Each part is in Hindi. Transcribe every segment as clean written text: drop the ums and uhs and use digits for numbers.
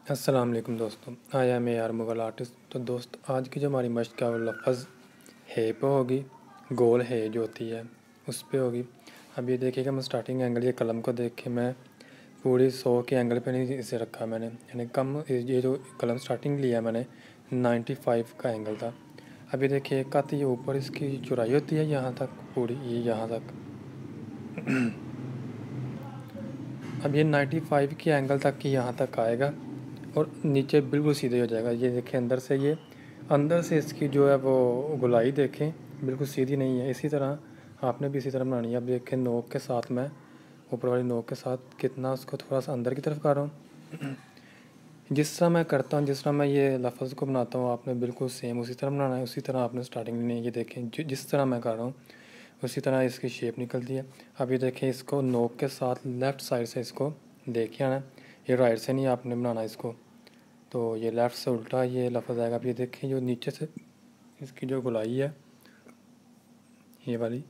अस्सलाम वालेकुम दोस्तों, आया मैं यार मुग़ल आर्टिस्ट। तो दोस्त आज की जो हमारी मश्क है वो लफ्ज़ है पे होगी, गोल है जो होती है उस पे होगी। अब ये देखिएगा मैं स्टार्टिंग एंगल ये कलम को देख के मैं पूरी 100 के एंगल पे नहीं इसे रखा मैंने, यानी कम ये जो कलम स्टार्टिंग लिया मैंने 95 का एंगल था। अब ये देखिए एक आती है ऊपर इसकी चौड़ाई होती है यहाँ तक पूरी, ये यहाँ तक। अब ये 95 के एंगल तक की यहाँ तक आएगा और नीचे बिल्कुल सीधे हो जाएगा। ये देखें अंदर से इसकी जो है वो गोलाई देखें बिल्कुल सीधी नहीं है। इसी तरह आपने भी इसी तरह बनानी है। अब देखें नोक के साथ मैं ऊपर वाली नोक के साथ कितना उसको थोड़ा सा अंदर की तरफ कर रहा हूँ। जिस तरह मैं करता हूँ, जिस तरह मैं ये लफ्ज़ को बनाता हूँ, आपने बिल्कुल सेम उसी तरह बनाना है। उसी तरह आपने स्टार्टिंग में ये देखें जिस तरह मैं कर रहा हूँ उसी तरह इसकी शेप निकलती है। अब ये देखें इसको नोक के साथ लेफ़्ट साइड से इसको देखिए आना, ये राइट से नहीं आपने बनाना इसको। तो ये लेफ़्ट से उल्टा ये लफ्ज़ आएगा। अब ये देखें जो नीचे से इसकी जो गोलाई है ये वाली,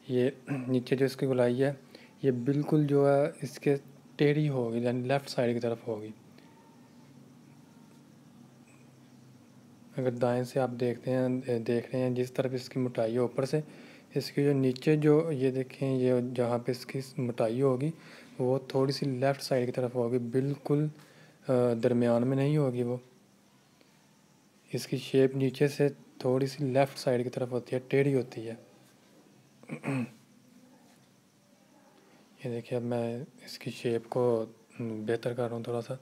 ये नीचे जो इसकी गोलाई है ये बिल्कुल जो है इसके टेढ़ी होगी, यानी लेफ़्ट साइड की तरफ होगी। अगर दाएं से आप देख रहे हैं जिस तरफ इसकी मोटाई है ऊपर से, इसकी जो नीचे जो ये देखें ये जहाँ पे इसकी मोटाई होगी वो थोड़ी सी लेफ़्ट साइड की तरफ होगी, बिल्कुल दरमियान में नहीं होगी। वो इसकी शेप नीचे से थोड़ी सी लेफ़्ट साइड की तरफ होती है, टेढ़ी होती है। ये देखिए अब मैं इसकी शेप को बेहतर कर रहा हूँ थोड़ा सा।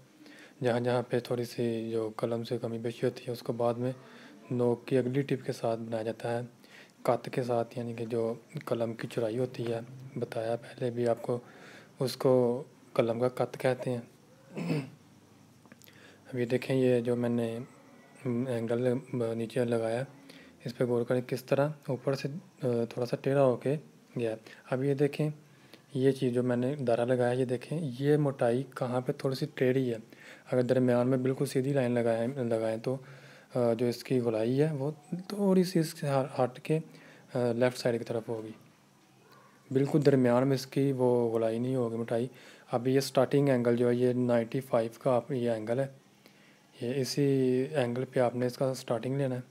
जहाँ जहाँ पे थोड़ी सी जो कलम से कमी पेशी होती है उसको बाद में नोक की अगली टिप के साथ बनाया जाता है, कत के साथ, यानी कि जो कलम की चौड़ाई होती है, बताया पहले भी आपको, उसको कलम का कत कहते हैं। अब ये देखें ये जो मैंने एंगल नीचे लगाया इस पर गौर करें किस तरह ऊपर से थोड़ा सा टेढ़ा होके गया। अब ये देखें ये चीज़ जो मैंने दायरा लगाया, ये देखें ये मोटाई कहाँ पे थोड़ी सी टेढ़ी है। अगर दरमियान में बिल्कुल सीधी लाइन लगाएं तो जो इसकी गोलाई है वो थोड़ी सी इससे हट के लेफ़्ट साइड की तरफ होगी, बिल्कुल दरमियान में इसकी वो गोलाई नहीं होगी, मोटाई। अब ये स्टार्टिंग एंगल जो है ये 95 का आप ये एंगल है, ये इसी एंगल पे आपने इसका स्टार्टिंग लेना है।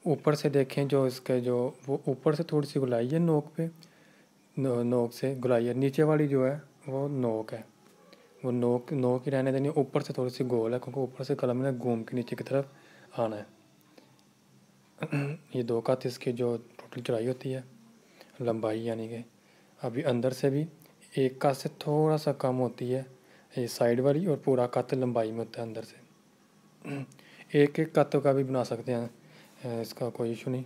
ऊपर से देखें जो इसके जो वो ऊपर से थोड़ी सी गोलाई है नोक पे, नोक से गोलाई है, नीचे वाली जो है वो नोक है, वो नोक ही रहने देनी। ऊपर से थोड़ी सी गोल है क्योंकि ऊपर से कलम ने घूम के नीचे की तरफ आना है। ये दो कत इसकी जो टोटल चौड़ाई होती है, लंबाई यानी कि अभी अंदर से भी एक कत से थोड़ा सा कम होती है ये साइड वाली, और पूरा कत लंबाई में होता है अंदर से। एक एक कत का भी बना सकते हैं, इसका कोई इशू नहीं।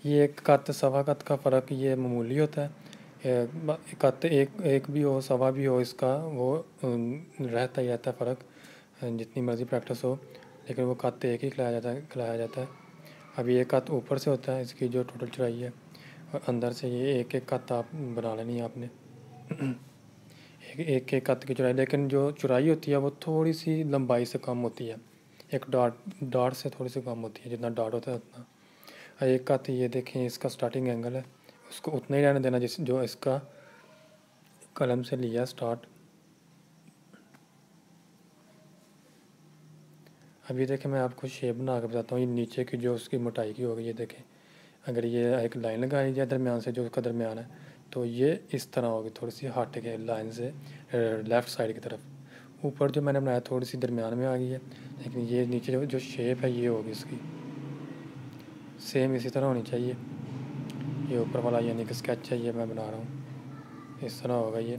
ये एक कत सवा कत का फ़र्क ये मामूली होता है, कत एक भी हो सवा भी हो इसका वो रहता ही रहता है फ़र्क, जितनी मर्ज़ी प्रैक्टिस हो, लेकिन वो कत एक ही खिलाया जाता है। अब ये कत ऊपर से होता है इसकी जो टोटल चौड़ाई है, और अंदर से ये एक एक कत आप बना लेनी है आपने। एक एक कत की चौड़ाई, लेकिन जो चौड़ाई होती है वो थोड़ी सी लंबाई से कम होती है, एक डॉट से थोड़ी सी कम होती है, जितना डॉट होता है उतना। एक कत ये देखें इसका स्टार्टिंग एंगल है, उसको उतना ही रहने देना जिस जो इसका कलम से लिया स्टार्ट। अब ये देखें मैं आपको शेप बना के बताता हूँ। ये नीचे की जो उसकी मोटाई की होगी, ये देखें अगर ये एक लाइन लगाई जाए दरमियान से, जो उसका दरमियान है, तो ये इस तरह होगी, थोड़ी सी हट के लाइन से लेफ़्ट साइड की तरफ। ऊपर जो मैंने बनाया थोड़ी सी दरमियान में आ गई है, लेकिन ये नीचे जो शेप है ये होगी इसकी सेम इसी तरह होनी चाहिए। ये ऊपर वाला यानी कि स्केच है ये मैं बना रहा हूँ, इस तरह होगा ये।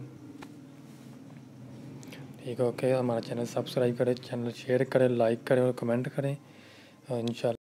ठीक है, ओके। हमारा चैनल सब्सक्राइब करें, चैनल शेयर करें, लाइक करें और कमेंट करें इंशाल्लाह।